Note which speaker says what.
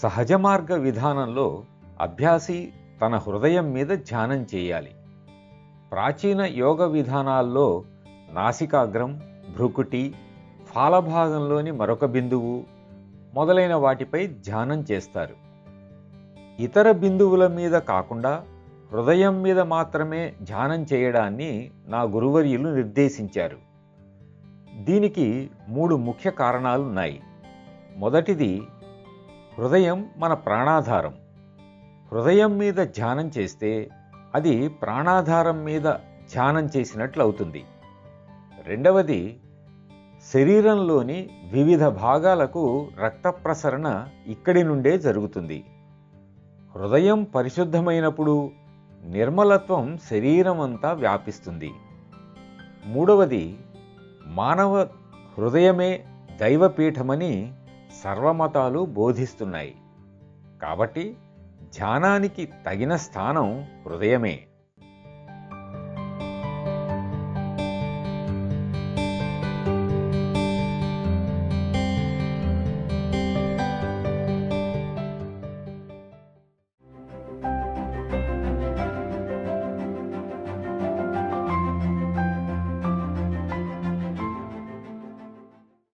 Speaker 1: సహజ మార్గ విధానంలో అభ్యాసి తన హృదయం మీద ధ్యానం చేయాలి. ప్రాచీన యోగ విధానాల్లో నాసికాగ్రం, భ్రుకుటి, ఫాలభాగంలోని మరొక బిందువు మొదలైన వాటిపై ధ్యానం చేస్తారు. ఇతర బిందువుల మీద కాకుండా హృదయం మీద మాత్రమే ధ్యానం చేయడాన్ని నా గురువర్యులు నిర్దేశించారు. దీనికి 3 ముఖ్య కారణాలున్నాయి. మొదటిది, హృదయం మన ప్రాణాధారం. హృదయం మీద ధ్యానం చేస్తే అది ప్రాణాధారం మీద ధ్యానం చేసినట్లు అవుతుంది. రెండవది, శరీరంలోని వివిధ భాగాలకు రక్త ప్రసరణ ఇక్కడి నుండే జరుగుతుంది. హృదయం పరిశుద్ధమైనప్పుడు నిర్మలత్వం శరీరమంతా వ్యాపిస్తుంది. మూడవది, మానవ హృదయమే దైవపీఠమని సర్వమతాలు బోధిస్తున్నాయి. కాబట్టి ధ్యానానికి తగిన స్థానం హృదయమే.